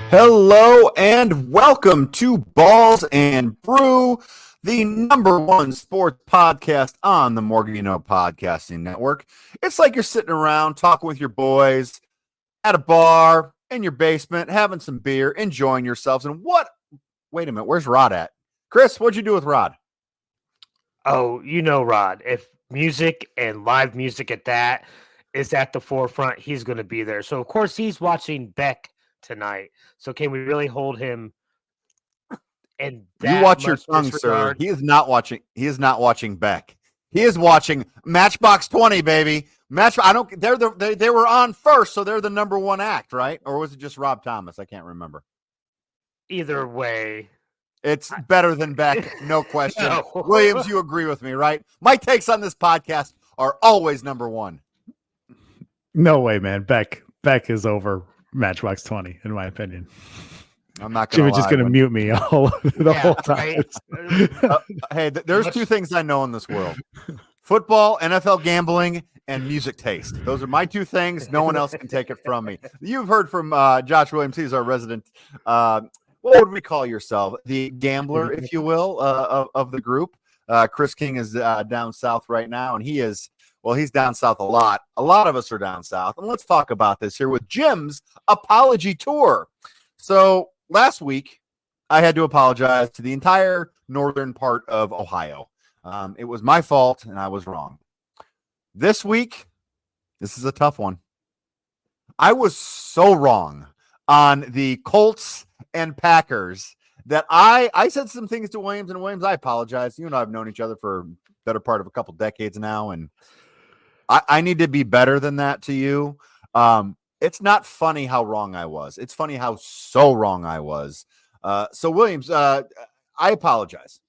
Hello and welcome to Balls and Brew, the number one sports podcast on the Morganino Podcasting Network. It's like you're sitting around talking with your boys at a bar in your basement, having some beer, enjoying yourselves. And wait a minute, where's Rod at? Chris, what'd you do with Rod? Oh, you know, Rod, if music and live music at that is at the forefront, he's going to be there. So, of course, he's watching Beck tonight. So, can we really hold him in that You watch your much tongue, disregard? sir. He is not watching Beck. He is watching Matchbox 20, baby. They were on first, so they're the number one act, right? Or was it just Rob Thomas? I can't remember. Either way. It's better than Beck, no question. No. Williams, you agree with me, right? My takes on this podcast are always number one. No way, man. Beck is over Matchbox 20, in my opinion. I'm not She going to was just going to mute me the whole time. Right? There's two things I know in this world. Football, NFL gambling, and music taste. Those are my two things. No one else can take it from me. You've heard from Josh Williams. He's our resident what would we call yourself? The gambler, if you will, of the group. Chris King is down south right now, and he's down south a lot. A lot of us are down south. And let's talk about this here with Jim's apology tour. So last week, I had to apologize to the entire northern part of Ohio. It was my fault, and I was wrong. This week, this is a tough one. I was so wrong on the Colts and Packers that I said some things to Williams, and Williams, I apologize. You and I have known each other for a better part of a couple decades now, and I need to be better than that to you. It's not funny how wrong I was. It's funny how so wrong I was. So Williams, I apologize.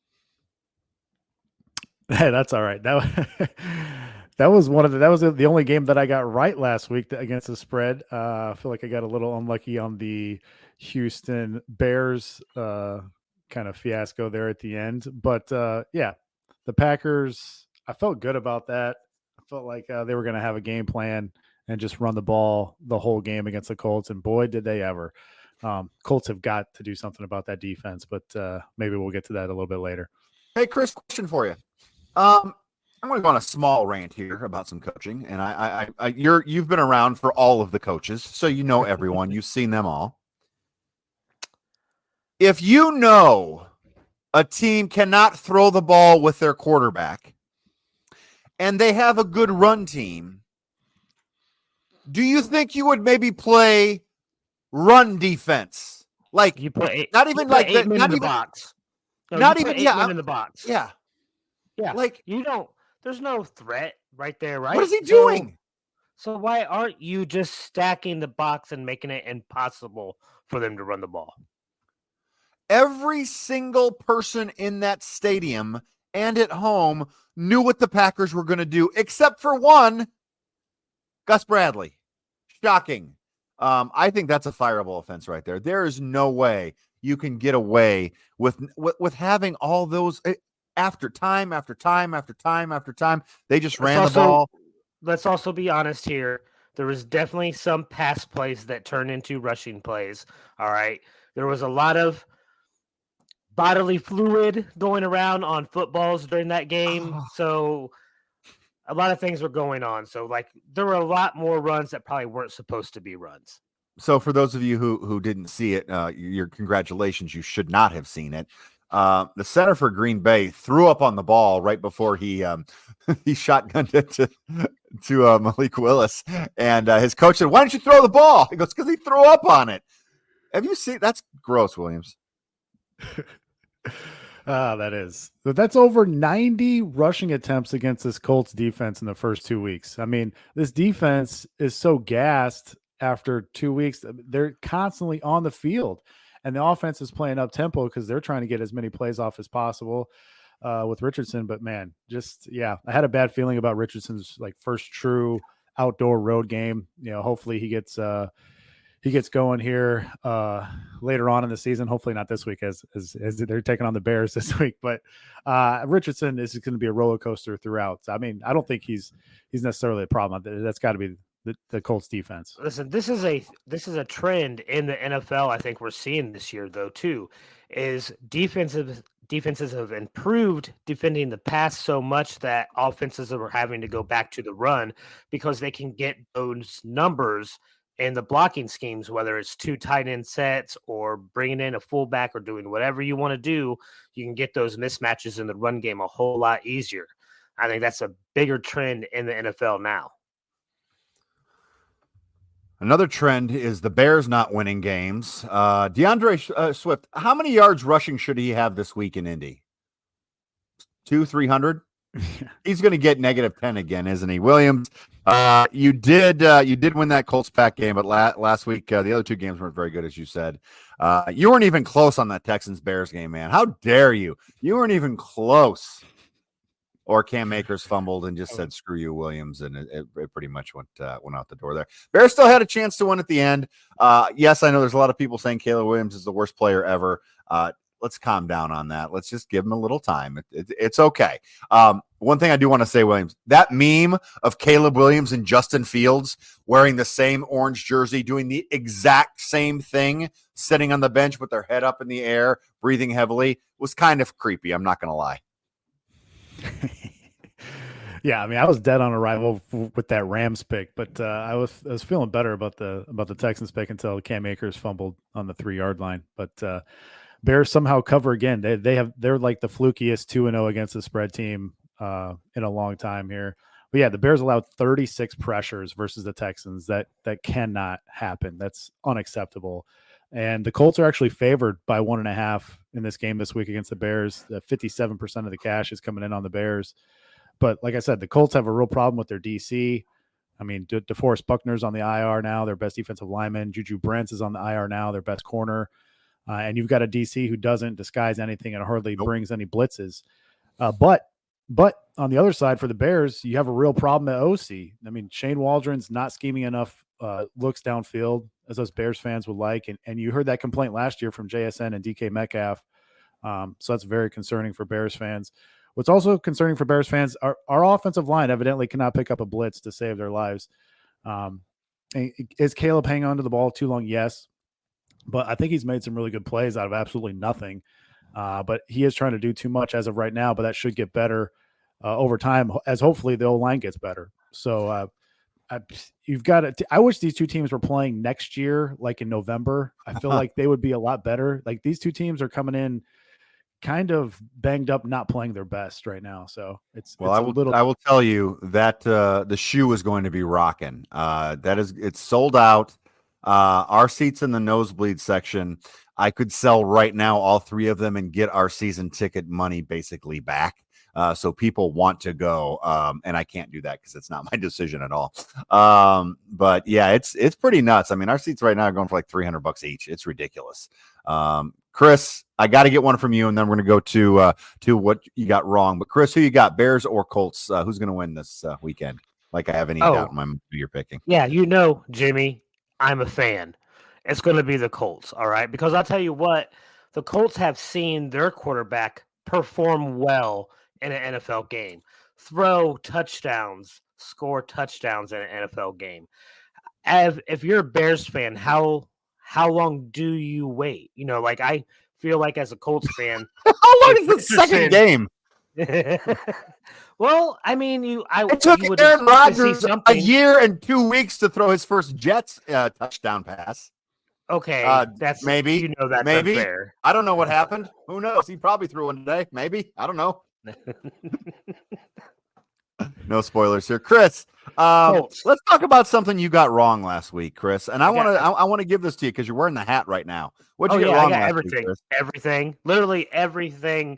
Hey, that's all right. That was the only game that I got right last week against the spread. I feel like I got a little unlucky on the Houston Bears kind of fiasco there at the end. But yeah, the Packers, I felt good about that. I felt like they were going to have a game plan and just run the ball the whole game against the Colts. And boy, did they ever. Colts have got to do something about that defense, but maybe we'll get to that a little bit later. Hey, Chris, question for you. I'm going to go on a small rant here about some coaching, and you've been around for all of the coaches, so you know everyone. You've seen them all. If you know a team cannot throw the ball with their quarterback, and they have a good run team, do you think you would maybe play run defense? Like You put not even put like eight the, men not in the even box. No, not you put even eight yeah men in the box. yeah. Yeah. Like You don't. There's no threat right there, right? what is he doing? So why aren't you just stacking the box and making it impossible for them to run the ball? Every single person in that stadium and at home knew what the Packers were going to do, except for one, Gus Bradley. Shocking. I think that's a fireable offense right there. There is no way you can get away with having all those after time after time after time after time. They just ran the ball. Let's also be honest here. There was definitely some pass plays that turned into rushing plays. All right. There was a lot of bodily fluid going around on footballs during that game. Oh. So a lot of things were going on. So like there were a lot more runs that probably weren't supposed to be runs. So for those of you who didn't see it, your congratulations. You should not have seen it. The center for Green Bay threw up on the ball right before he shotgunned it to Malik Willis, and his coach said, "Why don't you throw the ball?" He goes, "Because he threw up on it." Have you seen? That's gross, Williams. That is. So that's over 90 rushing attempts against this Colts defense in the first 2 weeks. I mean, this defense is so gassed after 2 weeks. They're constantly on the field, and the offense is playing up tempo because they're trying to get as many plays off as possible with Richardson. But man, I had a bad feeling about Richardson's first true outdoor road game. Hopefully he gets going here later on in the season. Hopefully not this week as they're taking on the Bears this week. But Richardson is going to be a roller coaster throughout. I mean, I don't think he's necessarily a problem. That's got to be the Colts defense. Listen, this is a trend in the NFL. I think we're seeing this year though too, is defenses have improved defending the pass so much that offenses are having to go back to the run because they can get those numbers in the blocking schemes, whether it's two tight end sets or bringing in a fullback or doing whatever you want to do. You can get those mismatches in the run game a whole lot easier. I think that's a bigger trend in the NFL now. Another trend is the Bears not winning games. DeAndre Swift, how many yards rushing should he have this week in Indy? 300? He's going to get -10 again, isn't he? Williams, you did win that Colts pack game, but last week the other two games weren't very good, as you said. You weren't even close on that Texans Bears game, man. How dare you? You weren't even close. Or Cam Akers fumbled and just said, screw you, Williams, and it pretty much went out the door there. Bears still had a chance to win at the end. Yes, I know there's a lot of people saying Caleb Williams is the worst player ever. Let's calm down on that. Let's just give him a little time. It's okay. One thing I do want to say, Williams, that meme of Caleb Williams and Justin Fields wearing the same orange jersey, doing the exact same thing, sitting on the bench with their head up in the air, breathing heavily, was kind of creepy. I'm not going to lie. Yeah, I mean, I was dead on arrival with that Rams pick, but I was feeling better about the Texans pick until Cam Akers fumbled on the 3-yard line. But Bears somehow cover again. They're like the flukiest 2-0 against the spread team in a long time here. But yeah, the Bears allowed 36 pressures versus the Texans. That cannot happen. That's unacceptable. And the Colts are actually favored by 1.5 in this game this week against the Bears. 57% of the cash is coming in on the Bears. But like I said, the Colts have a real problem with their DC. I mean, DeForest Buckner's on the IR now, their best defensive lineman. Juju Brents is on the IR now, their best corner. And you've got a DC who doesn't disguise anything and hardly brings any blitzes. But on the other side for the Bears, you have a real problem at OC. I mean, Shane Waldron's not scheming enough looks downfield as us Bears fans would like. And you heard that complaint last year from JSN and DK Metcalf. So that's very concerning for Bears fans. What's also concerning for Bears fans, our offensive line evidently cannot pick up a blitz to save their lives. Is Caleb hanging on to the ball too long? Yes. But I think he's made some really good plays out of absolutely nothing. But he is trying to do too much as of right now, but that should get better over time as hopefully the O-line gets better. So you've got to – I wish these two teams were playing next year, like in November. I feel like they would be a lot better. Like these two teams are coming in kind of banged up, not playing their best right now. So I will tell you that the shoe is going to be rocking. It's sold out. Our seats in the nosebleed section, I could sell right now, all three of them, and get our season ticket money basically back. So people want to go, and I can't do that because it's not my decision at all. But yeah, it's pretty nuts. I mean, our seats right now are going for like $300 each. It's ridiculous. Chris, I got to get one from you, and then we're going to go to what you got wrong. But Chris, who you got, Bears or Colts? Who's going to win this weekend? Like I have any doubt in my mind who you're picking. Yeah, Jimmy, I'm a fan. It's going to be the Colts, all right? Because I'll tell you what, the Colts have seen their quarterback perform well in an NFL game, throw touchdowns, score touchdowns in an NFL game. If you're a Bears fan, how long do you wait? Like I feel like as a Colts fan, how long is the second game? Well, I mean, it took Aaron Rodgers a year and 2 weeks to throw his first Jets touchdown pass. Okay, that's maybe that's maybe unfair. I don't know what happened. Who knows? He probably threw one today. Maybe I don't know. No spoilers here, Chris. Let's talk about something you got wrong last week, Chris. And I want to give this to you because you're wearing the hat right now. What'd you get wrong last week, Chris? Everything, literally everything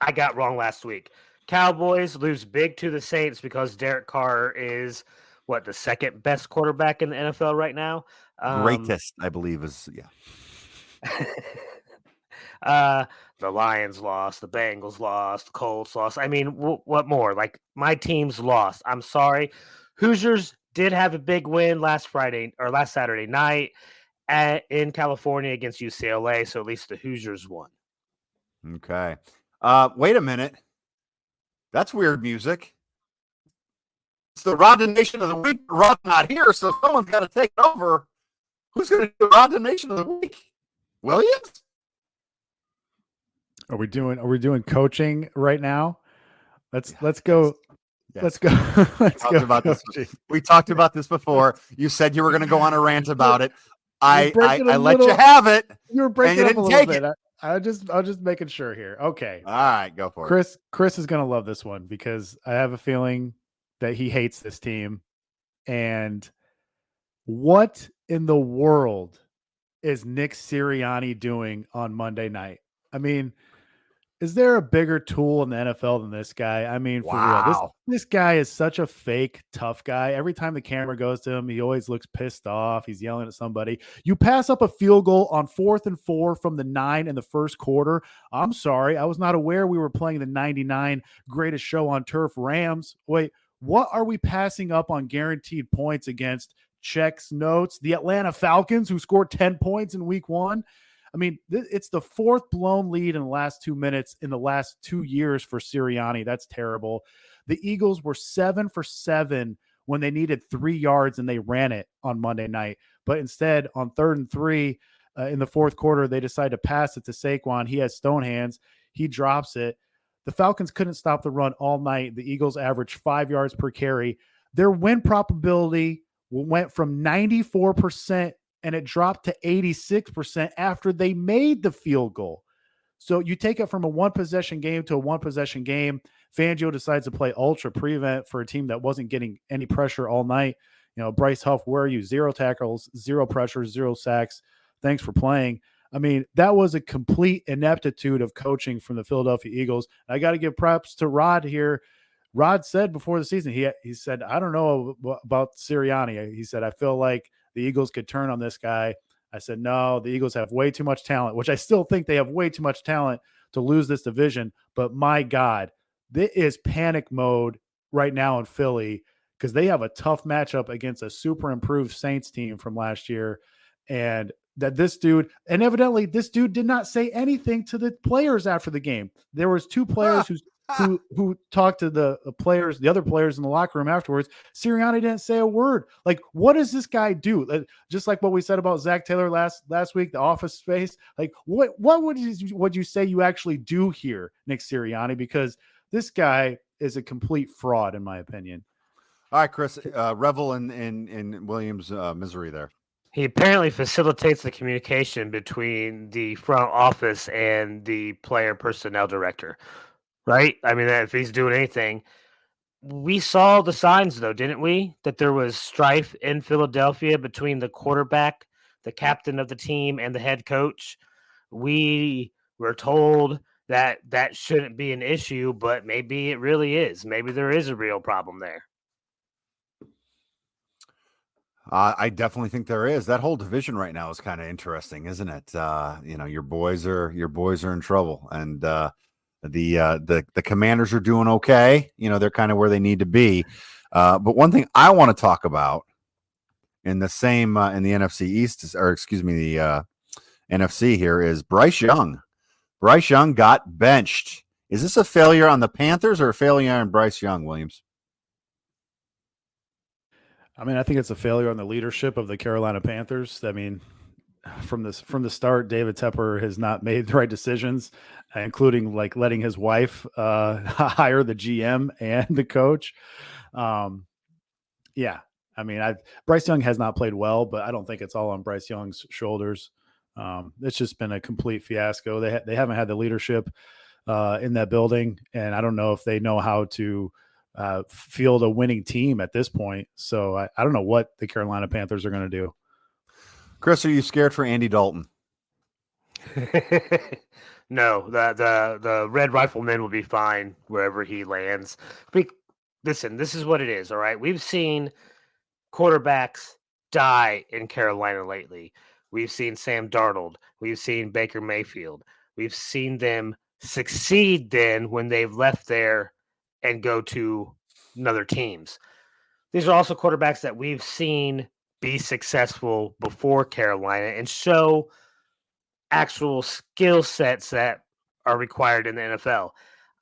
I got wrong last week. Cowboys lose big to the Saints because Derek Carr is the second best quarterback in the NFL right now. Greatest, I believe, is the Lions lost, the Bengals lost, the Colts lost. I mean, what more? Like my team's lost. I'm sorry. Hoosiers did have a big win last Saturday night in California against UCLA. So at least the Hoosiers won. Okay. Wait a minute. That's weird music. It's the Rod Nation of the Week. Rod's not here, so someone's got to take it over. Who's going to do Rod Nation of the Week? Williams? Are we doing coaching right now? Let's go. Yes. Let's go. Let's go. We talked about this before. You said you were going to go on a rant about it. I let little, you have it. You were breaking and you up didn't a little take bit. it. I was just making sure here. Okay. All right, go for it. Chris is going to love this one because I have a feeling that he hates this team. And what in the world is Nick Sirianni doing on Monday night? I mean, is there a bigger tool in the NFL than this guy? I mean, for real, this guy is such a fake tough guy. Every time the camera goes to him, he always looks pissed off. He's yelling at somebody. You pass up a field goal on 4th and 4 from the 9 in the first quarter. I'm sorry. I was not aware we were playing the 99 greatest show on turf Rams. Wait, what are we passing up on guaranteed points against checks notes? The Atlanta Falcons, who scored 10 points in week 1. I mean, it's the 4th blown lead in the last 2 minutes in the last 2 years for Sirianni. That's terrible. The Eagles were 7 for 7 when they needed 3 yards and they ran it on Monday night. But instead, on 3rd and 3 in the 4th quarter, they decide to pass it to Saquon. He has stone hands. He drops it. The Falcons couldn't stop the run all night. The Eagles averaged 5 yards per carry. Their win probability went from 94% and it dropped to 86% after they made the field goal. So you take it from a one-possession game to a one-possession game. Fangio decides to play ultra prevent for a team that wasn't getting any pressure all night. You know, Bryce Huff, where are you? 0 tackles, 0 pressure, 0 sacks. Thanks for playing. I mean, that was a complete ineptitude of coaching from the Philadelphia Eagles. I got to give props to Rod here. Rod said before the season, he said, I don't know about Sirianni. He said, I feel like the Eagles could turn on this guy. I said, no, the Eagles have way too much talent, which I still think they have way too much talent to lose this division. But my God, this is panic mode right now in Philly because they have a tough matchup against a super improved Saints team from last year. And that this dude, and evidently this dude did not say anything to the players after the game. There was 2 players who talked to the players, the other players in the locker room afterwards. Sirianni didn't say a word. Like, what does this guy do? Just like what we said about Zach Taylor last week, the Office Space. Like, what would you say you actually do here, Nick Sirianni? Because this guy is a complete fraud, in my opinion. All right, Chris, revel in Williams' misery there. He apparently facilitates the communication between the front office and the player personnel director, right? I mean, if he's doing anything, we saw the signs, though, didn't we? That there was strife in Philadelphia between the quarterback, the captain of the team, and the head coach. We were told that that shouldn't be an issue, but maybe it really is. Maybe there is a real problem there. I definitely think there is. That whole division right now is kind of interesting, isn't it? Your boys are in trouble, and the Commanders are doing okay. They're kind of where they need to be. But one thing I want to talk about in the NFC East, or excuse me, the NFC here is Bryce Young. Bryce Young got benched. Is this a failure on the Panthers or a failure on Bryce Young, Williams? I mean, I think it's a failure on the leadership of the Carolina Panthers. I mean, from the start, David Tepper has not made the right decisions, including like letting his wife hire the GM and the coach. Yeah, I mean, Bryce Young has not played well, but I don't think it's all on Bryce Young's shoulders. It's just been a complete fiasco. They haven't had the leadership in that building, and I don't know if they know how to field a winning team at this point. So I don't know what the Carolina Panthers are going to do. Chris, are you scared for Andy Dalton? No, the Red Rifleman will be fine wherever he lands. Listen, this is what it is, all right? We've seen quarterbacks die in Carolina lately. We've seen Sam Darnold. We've seen Baker Mayfield. We've seen them succeed then when they've left there and go to other teams. These are also quarterbacks that we've seen be successful before Carolina and show actual skill sets that are required in the NFL.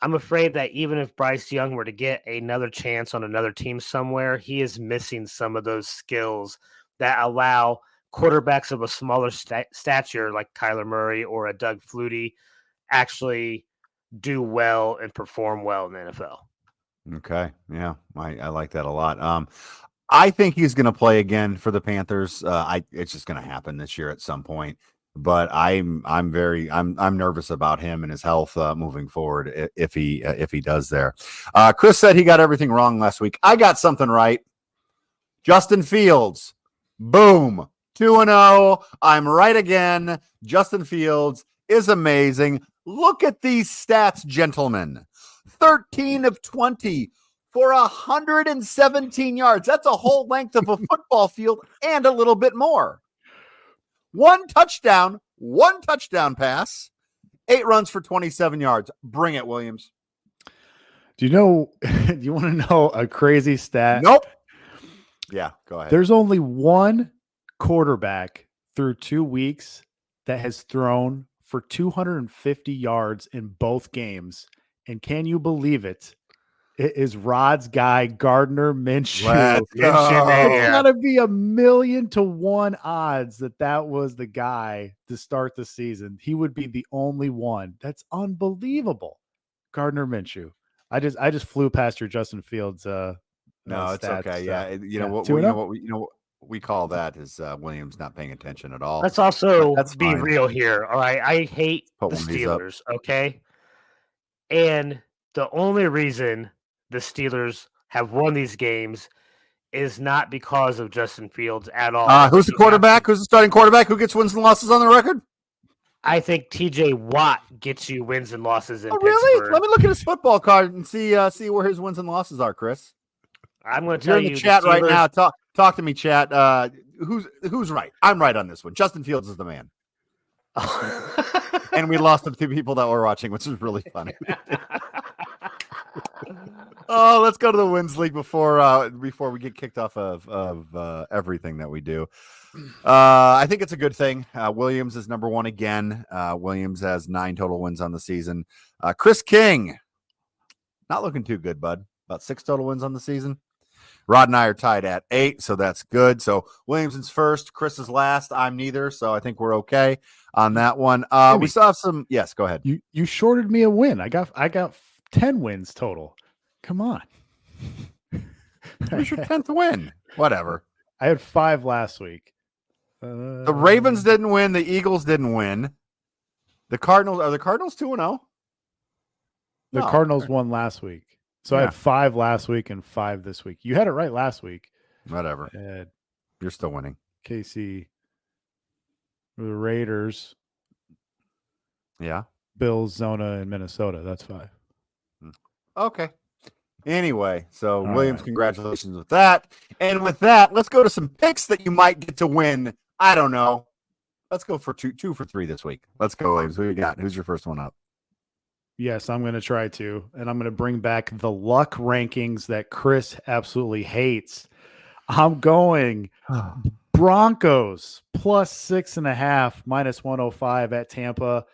I'm afraid that even if Bryce Young were to get another chance on another team somewhere, he is missing some of those skills that allow quarterbacks of a smaller stature like Kyler Murray or a Doug Flutie actually do well and perform well in the NFL. Okay. Yeah. I like that a lot. I think he's going to play again for the Panthers. It's just going to happen this year at some point. But I'm nervous about him and his health moving forward if he does there. Chris said he got everything wrong last week. I got something right. Justin Fields, boom, 2-0. I'm right again. Justin Fields is amazing. Look at these stats, gentlemen. 13 of 20 for 117 yards. That's a whole length of a football field and a little bit more. One touchdown pass, 8 runs for 27 yards. Bring it, Williams. Do you want to know a crazy stat? Nope. Yeah, go ahead. There's only one quarterback through 2 weeks that has thrown for 250 yards in both games. And can you believe it? It is Rod's guy, Gardner Minshew. Let's go. It's got to be 1,000,000 to 1 odds that was the guy to start the season. He would be the only one. That's unbelievable. Gardner Minshew. I just flew past your Justin Fields. No, it's stats, okay. Yeah, you know what? 2-0? We call that is Williams not paying attention at all. Let's also That's be fine. real here. All right. I hate Put the one of these up. Steelers. Okay. And the only reason the Steelers have won these games is not because of Justin Fields at all. Who's the quarterback? Who's the starting quarterback? Who gets wins and losses on the record? I think TJ Watt gets you wins and losses in Really? Pittsburgh. Let me look at his football card and see where his wins and losses are, Chris. I'm going to You're tell in you the chat right Steelers- now. Talk to me, chat. Who's right? I'm right on this one. Justin Fields is the man. And we lost the 2 people that were watching, which is really funny. Oh, let's go to the wins league before we get kicked off of everything that we do. I think it's a good thing. Williams is number 1 again. Williams has 9 total wins on the season. Chris King, not looking too good, bud. About 6 total wins on the season. Rod and I are tied at 8, so that's good. So Williamson's first, Chris is last. I'm neither, so I think we're okay on that one. We still have some. Yes, go ahead. You shorted me a win. I got 10 wins total. Come on. Who's your 10th win? Whatever. I had 5 last week. The Ravens didn't win. The Eagles didn't win. The Cardinals are the Cardinals 2-0. The Cardinals won last week. So I had 5 last week and 5 this week. You had it right last week. Whatever. You're still winning. KC, the Raiders, Yeah. Bills, Zona, and Minnesota. That's 5. Okay. Anyway, so All Williams, right. congratulations with that. And with that, let's go to some picks that you might get to win. I don't know. Let's go for two for 3 this week. Let's go, Williams. Who you got? Who's your first one up? Yes, I'm going to try to. And I'm going to bring back the luck rankings that Chris absolutely hates. I'm going Broncos plus 6.5, minus 105 at Tampa.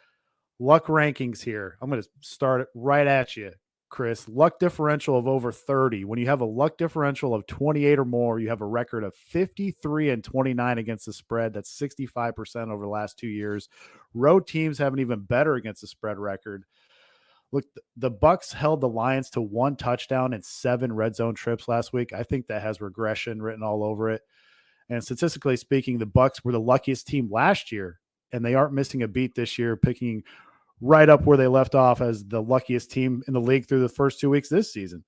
Luck rankings here. I'm going to start it right at you, Chris. Luck differential of over 30. When you have a luck differential of 28 or more, you have a record of 53-29 against the spread. That's 65% over the last 2 years. Road teams have an even better against the spread record. Look, the Bucs held the Lions to 1 touchdown and 7 red zone trips last week. I think that has regression written all over it. And statistically speaking, the Bucs were the luckiest team last year, and they aren't missing a beat this year, picking right up where they left off as the luckiest team in the league through the first 2 weeks this season.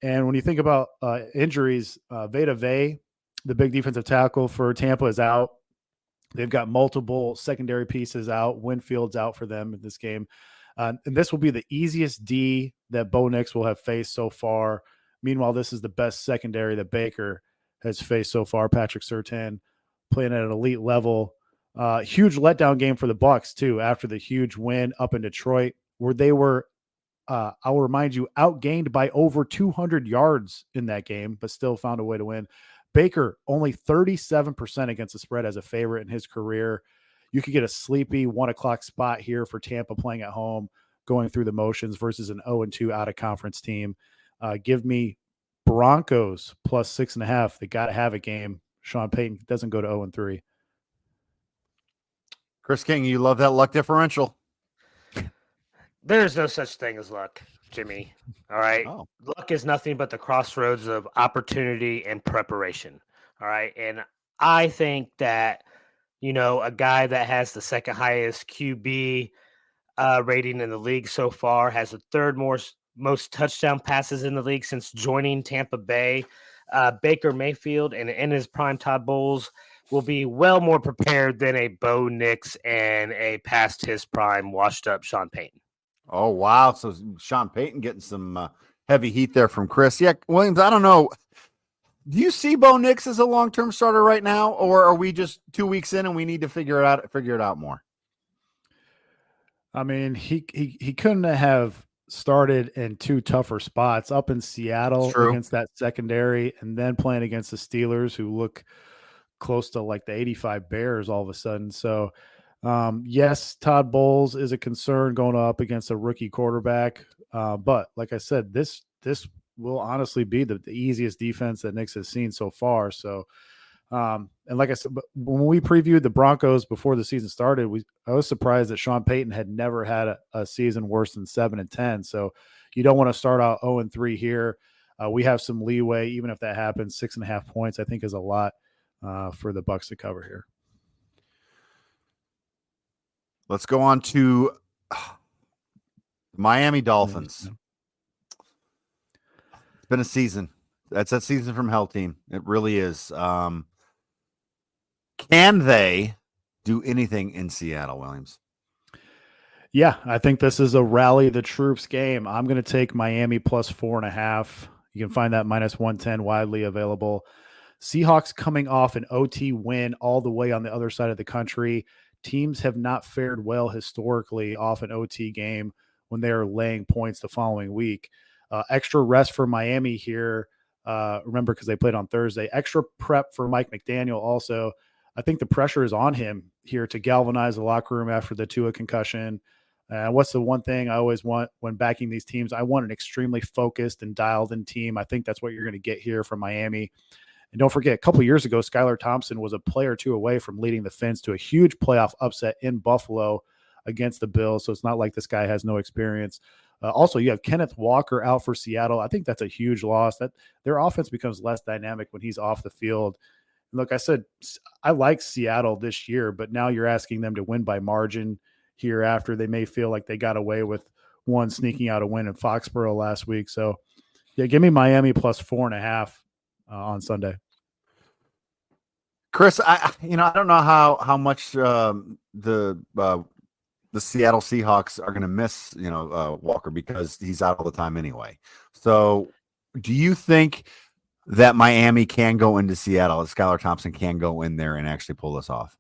And when you think about injuries, Vita Vea, the big defensive tackle for Tampa, is out. They've got multiple secondary pieces out. Winfield's out for them in this game. And this will be the easiest D that Bo Nix will have faced so far. Meanwhile, this is the best secondary that Baker has faced so far. Patrick Surtain playing at an elite level. Huge letdown game for the Bucs too, after the huge win up in Detroit, where they were, I'll remind you, outgained by over 200 yards in that game, but still found a way to win. Baker only 37% against the spread as a favorite in his career. You could get a sleepy 1 o'clock spot here for Tampa playing at home. going through the motions versus an 0-2 out of conference team. Give me Broncos plus 6.5. They got to have a game. Sean Payton doesn't go to 0-3. Chris King, you love that luck differential. There's no such thing as luck, Jimmy. All right. Oh. Luck is nothing but the crossroads of opportunity and preparation. All right. And I think that, a guy that has the second highest QB rating in the league so far, has the third most touchdown passes in the league since joining Tampa Bay. Baker Mayfield and in his primetime Bowls will be well more prepared than a Bo Nix and a past his prime washed up Sean Payton. Oh, wow. So Sean Payton getting some heavy heat there from Chris. Yeah, Williams, I don't know. Do you see Bo Nix as a long-term starter right now, or are we just 2 weeks in and we need to figure it out more? I mean, he couldn't have started in two tougher spots, up in Seattle against that secondary and then playing against the Steelers, who look close to like the 85 Bears all of a sudden. So, yes, Todd Bowles is a concern going up against a rookie quarterback. But like I said, this will honestly be the easiest defense that Knicks has seen so far. So, and like I said, when we previewed the Broncos before the season started, I was surprised that Sean Payton had never had a season worse than 7-10. So you don't want to start out 0-3 here. We have some leeway, even if that happens. 6.5 points, I think, is a lot for the Bucs to cover here. Let's go on to Miami Dolphins. It's been a season. That's that season from hell team. It really is. Can they do anything in Seattle, Williams? Yeah, I think this is a rally the troops game. I'm going to take Miami plus 4.5. You can find that minus 110 widely available. Seahawks coming off an OT win all the way on the other side of the country. Teams have not fared well historically off an OT game when they are laying points the following week. Extra rest for Miami here. Remember, because they played on Thursday. Extra prep for Mike McDaniel also. I think the pressure is on him here to galvanize the locker room after the Tua concussion. What's the one thing I always want when backing these teams? I want an extremely focused and dialed-in team. I think that's what you're going to get here from Miami. And don't forget, a couple of years ago, Skylar Thompson was a play or two away from leading the Fins to a huge playoff upset in Buffalo against the Bills. So it's not like this guy has no experience. Also, you have Kenneth Walker out for Seattle. I think that's a huge loss. That their offense becomes less dynamic when he's off the field. Look, I said I like Seattle this year, but now you're asking them to win by margin here after they may feel like they got away with one sneaking out a win in Foxborough last week. So, yeah, give me Miami plus 4.5 on Sunday. Chris, I don't know how much the Seattle Seahawks are going to miss Walker because he's out all the time anyway. So, do you think that Miami can go into Seattle, that Skylar Thompson can go in there and actually pull this off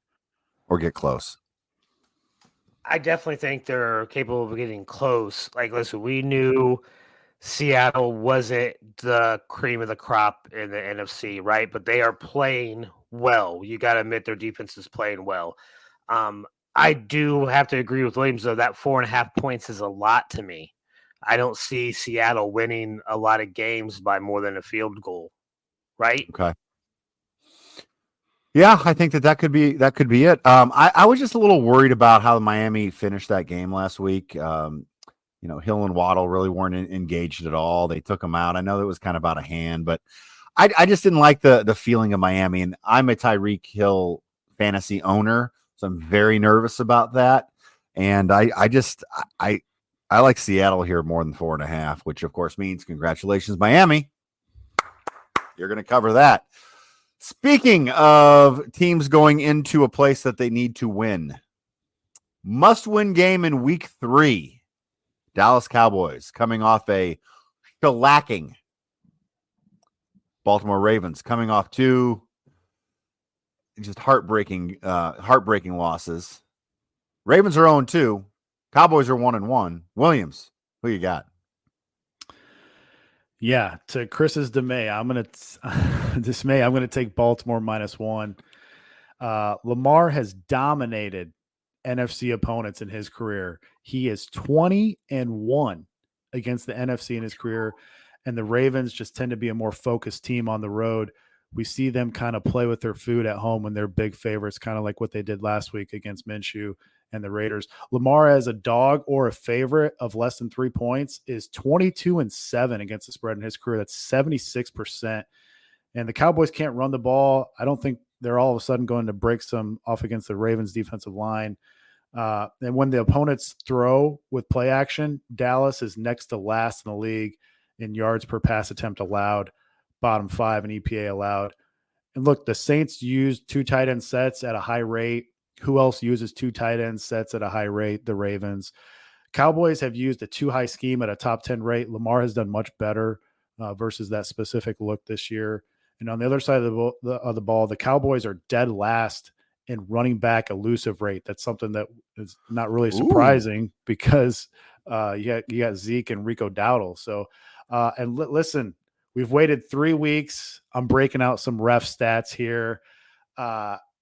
or get close? I definitely think they're capable of getting close. Like, listen, we knew Seattle wasn't the cream of the crop in the NFC, right? But they are playing well. You got to admit their defense is playing well. I do have to agree with Williams, though. That 4.5 points is a lot to me. I don't see Seattle winning a lot of games by more than a field goal, right? Okay. Yeah, I think that could be it. I was just a little worried about how Miami finished that game last week. Hill and Waddle really weren't engaged at all. They took them out. I know that was kind of out of hand, but I just didn't like the feeling of Miami. And I'm a Tyreek Hill fantasy owner, so I'm very nervous about that. And I like Seattle here more than 4.5, which of course means congratulations, Miami. You're going to cover that. Speaking of teams going into a place that they need to win, must-win game in week 3. Dallas Cowboys coming off a shellacking. Baltimore Ravens coming off 2 just heartbreaking losses. Ravens are 0-2. Cowboys are 1-1. Williams, who you got? Yeah, to Chris's dismay, I'm gonna take Baltimore -1. Lamar has dominated NFC opponents in his career. He is 20-1 against the NFC in his career. And the Ravens just tend to be a more focused team on the road. We see them kind of play with their food at home when they're big favorites, kind of like what they did last week against Minshew and the Raiders. Lamar as a dog or a favorite of less than 3 points is 22-7 against the spread in his career. That's 76%. And the Cowboys can't run the ball. I don't think they're all of a sudden going to break some off against the Ravens defensive line. And when the opponents throw with play action, Dallas is next to last in the league in yards per pass attempt allowed, bottom 5 in EPA allowed. And look, the Saints used 2 tight end sets at a high rate. Who else uses 2 tight end sets at a high rate? The Ravens. Cowboys have used a 2-high scheme at a top 10 rate. Lamar has done much better versus that specific look this year. And on the other side of the ball, the Cowboys are dead last in running back elusive rate. That's something that is not really surprising because you got Zeke and Rico Dowdle. So, listen, we've waited 3 weeks. I'm breaking out some ref stats here.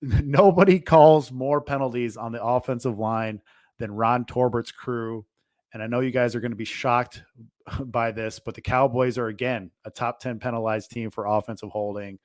Nobody calls more penalties on the offensive line than Ron Torbert's crew. And I know you guys are going to be shocked by this, but the Cowboys are, again, a top 10 penalized team for offensive holding.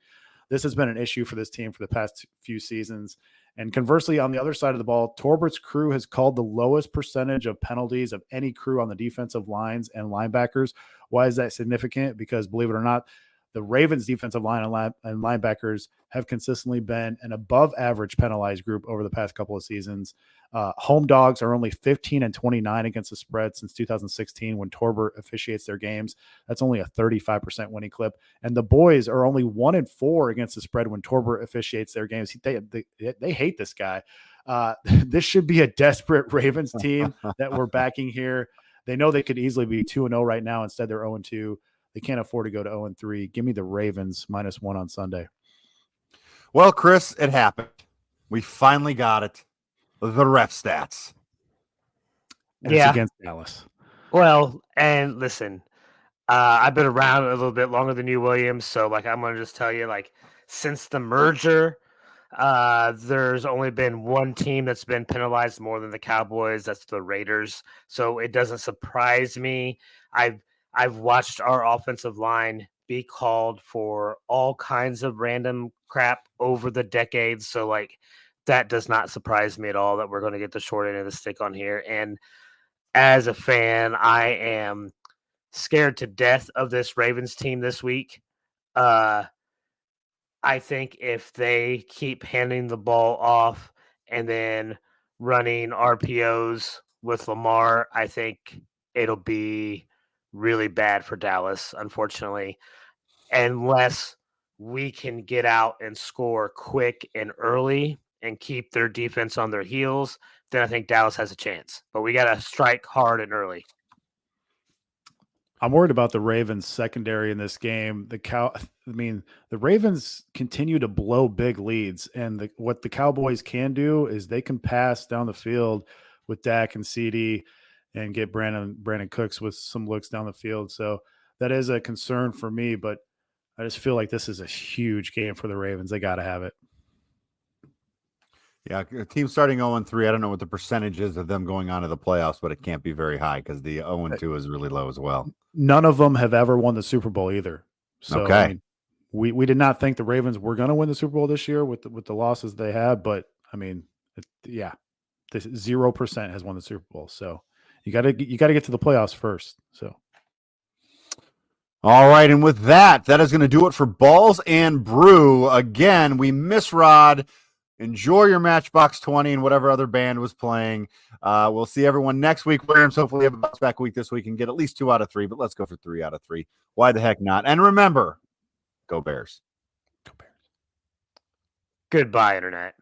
This has been an issue for this team for the past few seasons. And conversely, on the other side of the ball, Torbert's crew has called the lowest percentage of penalties of any crew on the defensive lines and linebackers. Why is that significant? Because believe it or not, the Ravens defensive line and linebackers have consistently been an above average penalized group over the past couple of seasons. Home dogs are only 15-29 against the spread since 2016 when Torbert officiates their games. That's only a 35% winning clip. And the boys are only 1-4 against the spread when Torbert officiates their games. They hate this guy. This should be a desperate Ravens team that we're backing here. They know they could easily be 2-0 right now. Instead, they're 0-2. They can't afford to go to 0-3. Give me the Ravens -1 on Sunday. Well, Chris, it happened. We finally got it. The ref stats. And it's against Dallas. Well, and listen, I've been around a little bit longer than you, Williams. So, I'm going to just tell you, since the merger, there's only been one team that's been penalized more than the Cowboys. That's the Raiders. So it doesn't surprise me. I've watched our offensive line be called for all kinds of random crap over the decades. So that does not surprise me at all that we're going to get the short end of the stick on here. And as a fan, I am scared to death of this Ravens team this week. I think if they keep handing the ball off and then running RPOs with Lamar, I think it'll be really bad for Dallas, unfortunately, unless we can get out and score quick and early and keep their defense on their heels. Then I think Dallas has a chance, but we got to strike hard and early. I'm worried about the Ravens secondary in this game. The Ravens continue to blow big leads, and what the Cowboys can do is they can pass down the field with Dak and CD and get Brandon Cooks with some looks down the field. So that is a concern for me, but I just feel like this is a huge game for the Ravens. They got to have it. Yeah, a team starting 0-3. I don't know what the percentage is of them going on to the playoffs, but it can't be very high because the 0-2 is really low as well. None of them have ever won the Super Bowl either. So okay. We did not think the Ravens were going to win the Super Bowl this year with the losses they had, but this 0% has won the Super Bowl. So you got to get to the playoffs first. So. All right, and with that is going to do it for Balls and Brew. Again, we miss Rod. Enjoy your Matchbox 20 and whatever other band was playing. We'll see everyone next week. Williams, hopefully have a bounce back week this week and get at least 2 out of 3, but let's go for 3 out of 3. Why the heck not? And remember, go Bears. Go Bears. Goodbye, Internet.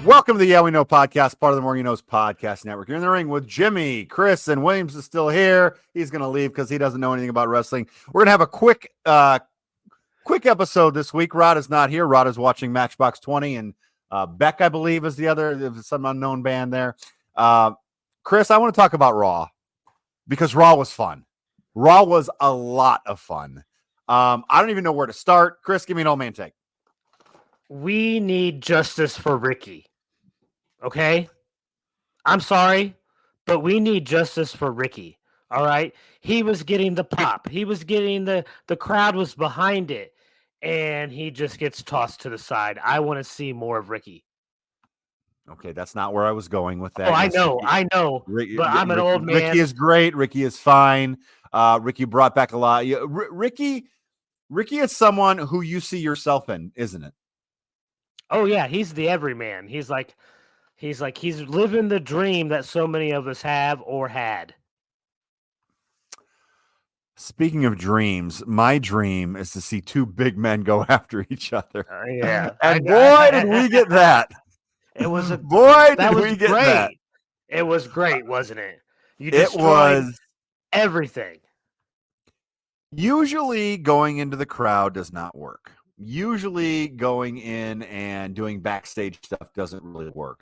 Welcome to the Yeah We Know podcast, part of the More You Knows podcast network. You're in the ring with Jimmy, Chris, and Williams is still here. He's going to leave because he doesn't know anything about wrestling. We're going to have a quick episode this week. Rod is not here. Rod is watching Matchbox 20, and Beck, I believe, is the other, some unknown band there. Chris, I want to talk about Raw because Raw was fun. Raw was a lot of fun. I don't even know where to start. Chris, give me an old man take. We need justice for Ricky. Okay? I'm sorry, but we need justice for Ricky. All right? He was getting the pop. He was getting the crowd was behind it, and he just gets tossed to the side. I want to see more of Ricky. Okay, that's not where I was going with Oh, that. Yes, I know, but I'm an old man. Ricky is great. Ricky is fine. Ricky brought back a lot. Ricky is someone who you see yourself in, isn't it? Oh yeah, he's the everyman. He's living the dream that so many of us have or had. Speaking of dreams, my dream is to see two big men go after each other. Yeah, And boy, did we get that. It was a boy, that did was we get great. that. It was great, wasn't it? You It destroyed was. everything. Usually going into the crowd does not work. Usually going in and doing backstage stuff doesn't really work.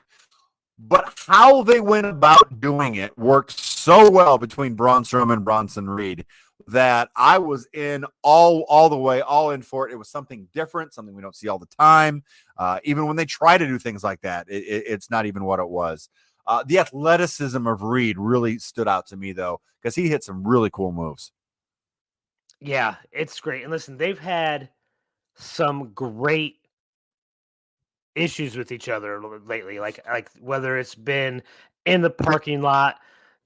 But how they went about doing it worked so well between Braun Strowman and Bronson Reed that I was in all the way, all in for it. It was something different, something we don't see all the time. Even when they try to do things like that, it's not even what it was. The athleticism of Reed really stood out to me, though, because he hit some really cool moves. Yeah, it's great. And listen, they've had some great issues with each other lately. Like whether it's been in the parking lot,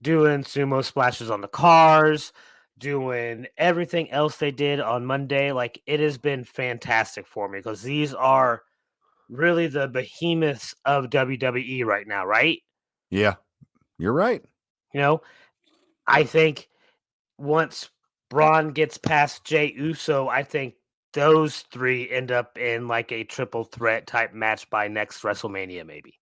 doing sumo splashes on the cars, doing everything else they did on Monday. Like it has been fantastic for me because these are really the behemoths of WWE right now, right? Yeah, you're right. You know, I think once Braun gets past Jey Uso, I think those three end up in like a triple threat type match by next WrestleMania, maybe.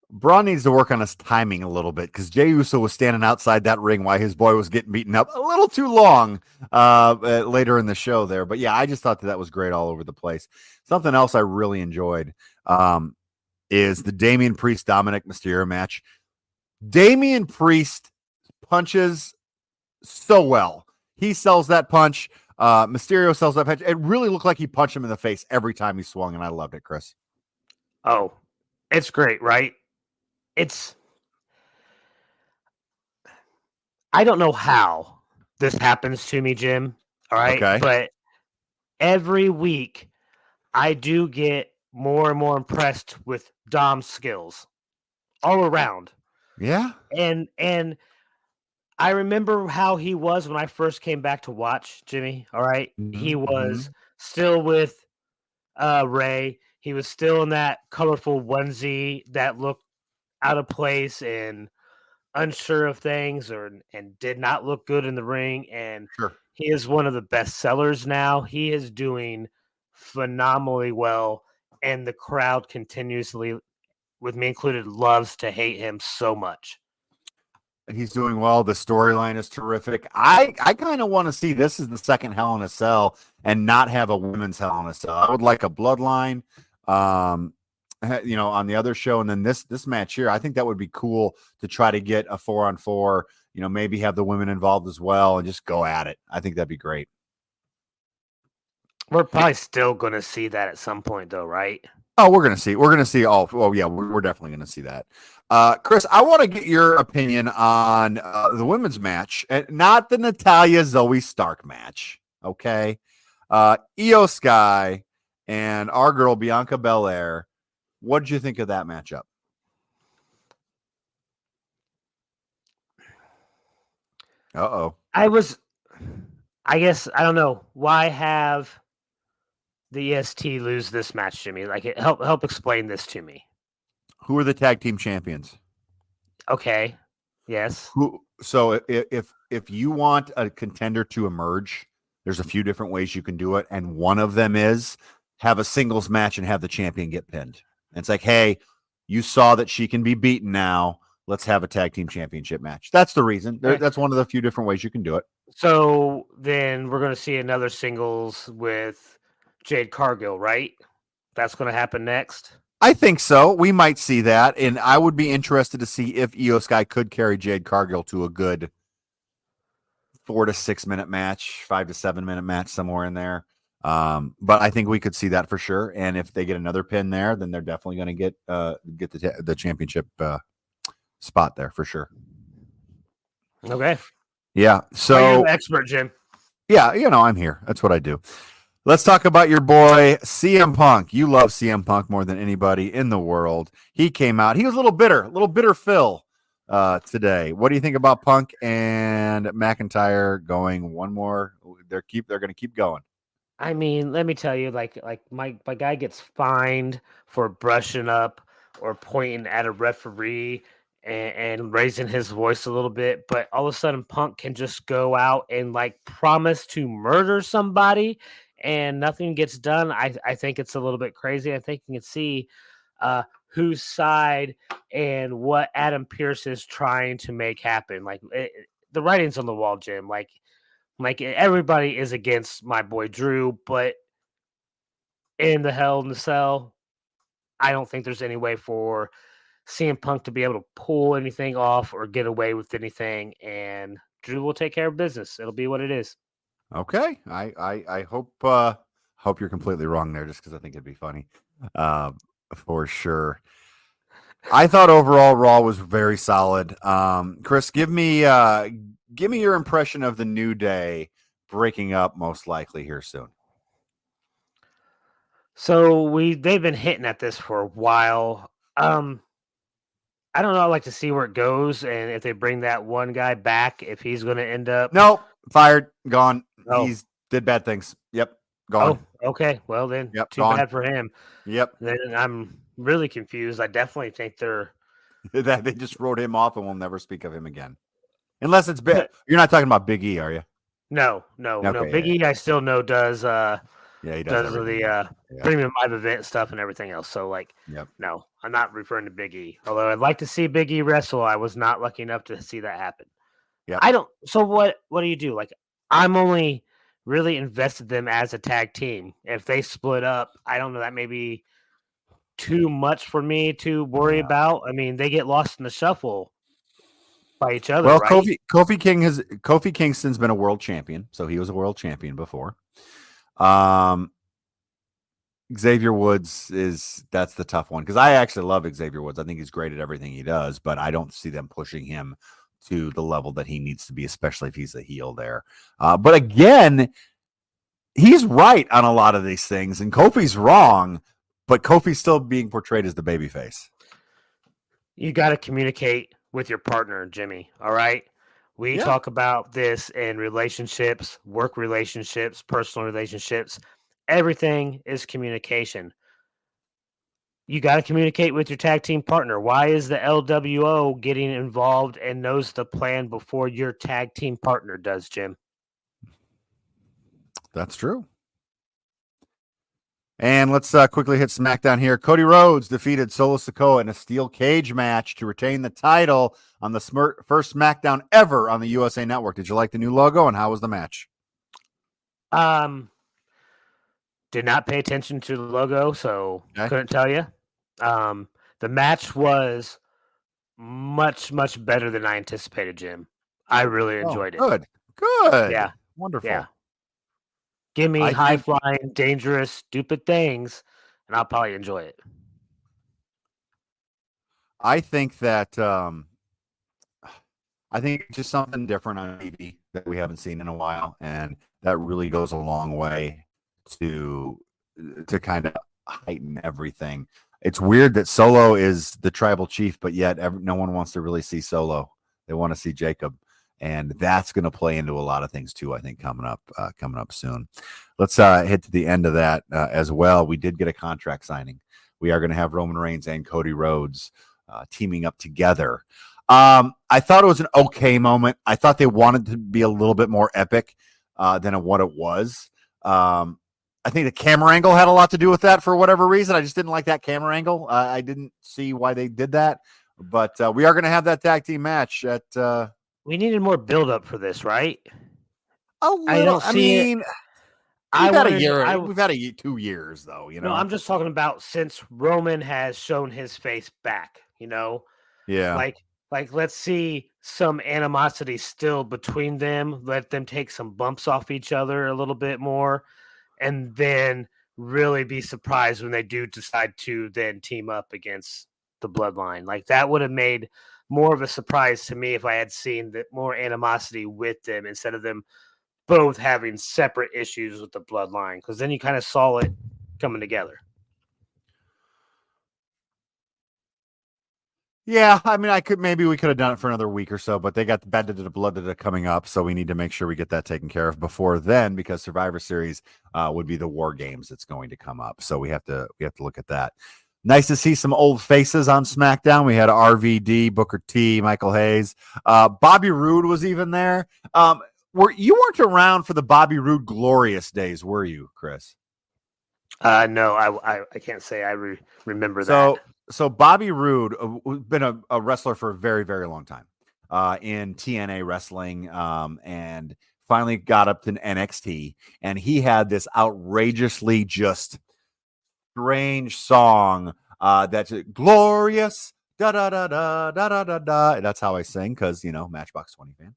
Braun needs to work on his timing a little bit because Jey Uso was standing outside that ring while his boy was getting beaten up a little too long later in the show there. But yeah, I just thought that was great all over the place. Something else I really enjoyed is the Damian Priest Dominic Mysterio match. Damian Priest punches so well. He sells that punch. Mysterio sells that punch. It really looked like he punched him in the face every time he swung, and I loved it, Chris. Oh, it's great, right? I don't know how this happens to me, Jim. All right. Okay. But every week I do get more and more impressed with Dom's skills all around. Yeah. And I remember how he was when I first came back to watch, Jimmy. All right. Mm-hmm. He was still with Ray. He was still in that colorful onesie that looked out of place and unsure of things and did not look good in the ring. And Sure. he is one of the best sellers now. He is doing phenomenally well. And the crowd continuously, with me included, loves to hate him so much. He's doing well. The storyline is terrific. I kind of want to see this as the second Hell in a Cell and not have a women's Hell in a Cell. I would like a bloodline, on the other show. And then this match here, I think that would be cool to try to get a 4-on-4, maybe have the women involved as well and just go at it. I think that'd be great. We're probably still going to see that at some point though, right? Oh, we're going to see. We're going to see all. Well, yeah, we're definitely going to see that. Chris, I want to get your opinion on the women's match, and not the Natalya Zoe Stark match. Okay, Io Sky and our girl Bianca Belair. What did you think of that matchup? I guess I don't know why have the EST lose this match, Jimmy. Like, help explain this to me. Who are the tag team champions? Okay. Yes. So if you want a contender to emerge, there's a few different ways you can do it, and one of them is have a singles match and have the champion get pinned. And it's like, hey, you saw that she can be beaten now. Let's have a tag team championship match. That's the reason. That's one of the few different ways you can do it. So then we're going to see another singles with Jade Cargill, right? That's going to happen next. I think so. We might see that, and I would be interested to see if Io Sky could carry Jade Cargill to a good 4 to 6 minute match, 5 to 7 minute match, somewhere in there. But I think we could see that for sure. And if they get another pin there, then they're definitely going to get the championship spot there for sure. Okay. Yeah. Well, So you're the expert, Jim. yeah, I'm here. That's what I do. Let's talk about your boy CM Punk. You love CM Punk more than anybody in the world. He came out. He was a little bitter Phil today. What do you think about Punk and McIntyre going one more? They're going to keep going. I mean, let me tell you, like my guy gets fined for brushing up or pointing at a referee and raising his voice a little bit, but all of a sudden Punk can just go out and like promise to murder somebody and nothing gets done. I think it's a little bit crazy. I think you can see whose side and what Adam Pearce is trying to make happen. Like the writing's on the wall, Jim. Like everybody is against my boy Drew, but in the Hell in the Cell, I don't think there's any way for CM Punk to be able to pull anything off or get away with anything, and Drew will take care of business. It'll be what it is. Okay, I hope you're completely wrong there, just because I think it'd be funny, for sure. I thought overall Raw was very solid. Chris, give me your impression of the New Day breaking up most likely here soon. So they've been hitting at this for a while. I don't know. I like to see where it goes, and if they bring that one guy back, if he's going to end up Nope, fired, gone. Oh. He's did bad things. Yep, gone. Oh, okay. Well then, Yep, too gone. bad for him. Yep, Then I'm really confused. I definitely think they're that they just wrote him off and we'll never speak of him again, unless it's big. You're not talking about Big E, are you? No. Okay, Big E, I still know does he does the premium live event stuff and everything else. So like, Yep. no, I'm not referring to Big E. Although I'd like to see Big E wrestle, I was not lucky enough to see that happen. Yep. I don't. So what do you do? Like, I'm only really invested them as a tag team. If they split up, I don't know. That may be too much for me to worry about. I mean, they get lost in the shuffle by each other. Well, right? Kofi Kingston's been a world champion, so he was a world champion before. Xavier Woods that's the tough one, because I actually love Xavier Woods. I think he's great at everything he does, but I don't see them pushing him to the level that he needs to be, especially if he's a heel there. But again, he's right on a lot of these things, and Kofi's wrong, but Kofi's still being portrayed as the babyface. You got to communicate with your partner, Jimmy. All right. We talk about this in relationships, work relationships, personal relationships. Everything is communication. You got to communicate with your tag team partner. Why is the LWO getting involved and knows the plan before your tag team partner does, Jim? That's true. And let's quickly hit SmackDown here. Cody Rhodes defeated Solo Sikoa in a steel cage match to retain the title on the first SmackDown ever on the USA Network. Did you like the new logo, and how was the match? Did not pay attention to the logo, so couldn't tell you. The match was much, much better than I anticipated, Jim. I really enjoyed it. Good. Yeah. Wonderful. Yeah. Give me high-flying, dangerous, stupid things, and I'll probably enjoy it. I think that I think it's just something different on TV that we haven't seen in a while, and that really goes a long way to kind of heighten everything. It's weird that Solo is the tribal chief, but yet no one wants to really see Solo. They want to see Jacob. And that's going to play into a lot of things too, I think, coming up soon. Let's hit to the end of that as well. We did get a contract signing. We are going to have Roman Reigns and Cody Rhodes teaming up together. I thought it was an okay moment. I thought they wanted to be a little bit more epic than what it was. I think the camera angle had a lot to do with that for whatever reason. I just didn't like that camera angle. I didn't see why they did that. But we are going to have that tag team match at we needed more build-up for this, right? A little. I mean, we've had a year. We've had 2 years, though. You know. No, I'm just talking about since Roman has shown his face back. You know. Yeah. Like let's see some animosity still between them. Let them take some bumps off each other a little bit more, and then really be surprised when they do decide to then team up against the Bloodline. Like that would have made more of a surprise to me if I had seen that more animosity with them instead of them both having separate issues with the Bloodline, because then you kind of saw it coming together. Yeah, I mean, we could have done it for another week or so, but they got the Bad to Blood coming up, so we need to make sure we get that taken care of before then, because Survivor Series would be the War Games that's going to come up. So we have to look at that. Nice to see some old faces on SmackDown. We had RVD, Booker T, Michael Hayes, Bobby Roode was even there. You weren't around for the Bobby Roode glorious days, were you, Chris? No, I can't say I remember that. So Bobby Roode has been a wrestler for a very, very long time in TNA wrestling, and finally got up to NXT. And he had this outrageously just strange song that's glorious. Da da da da da da da da. That's how I sing, because Matchbox 20 fan.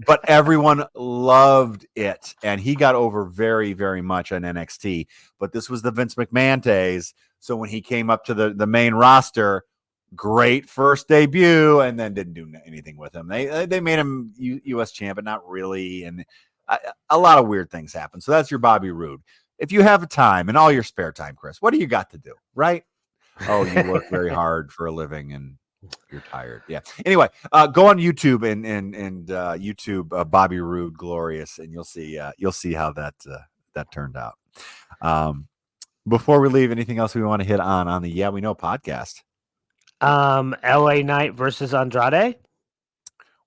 But everyone loved it, and he got over very, very much on NXT. But this was the Vince McMahon days. So when he came up to the main roster, great first debut, and then didn't do anything with him. They made him U.S. champ, but not really, and a lot of weird things happen. So that's your Bobby Roode. If you have time and all your spare time, Chris, what do you got to do, right? Oh, you work very hard for a living and you're tired. Yeah. Anyway, go on YouTube and YouTube Bobby Roode Glorious, and you'll see how that turned out. Before we leave, anything else we want to hit on the Yeah We Know podcast? LA Knight versus Andrade.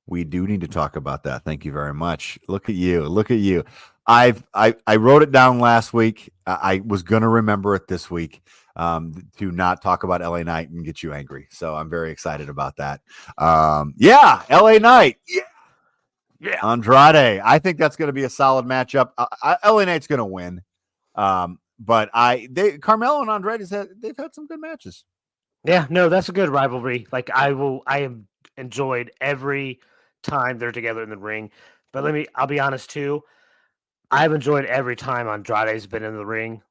We do need to talk about that. Thank you very much. Look at you. I wrote it down last week. I was going to remember it this week to not talk about LA Knight and get you angry. So I'm very excited about that. Yeah, LA Knight. Yeah. Andrade. I think that's going to be a solid matchup. LA Knight's going to win. But Carmelo and Andrade they've had some good matches. Yeah, no, that's a good rivalry. Like I have enjoyed every time they're together in the ring. But I'll be honest too. I've enjoyed every time Andrade's been in the ring.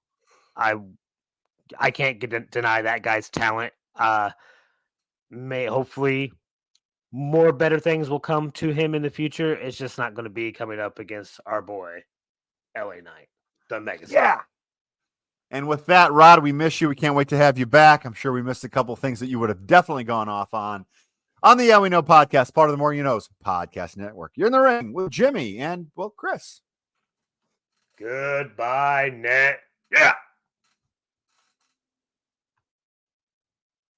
I can't deny that guy's talent. Hopefully more better things will come to him in the future. It's just not going to be coming up against our boy LA Knight, the Mega. Yeah. And with that, Rod, we miss you. We can't wait to have you back. I'm sure we missed a couple of things that you would have definitely gone off on the Yeah We Know podcast, part of the More You Knows podcast network. You're in the ring with Jimmy and, Chris. Goodbye, Net. Yeah.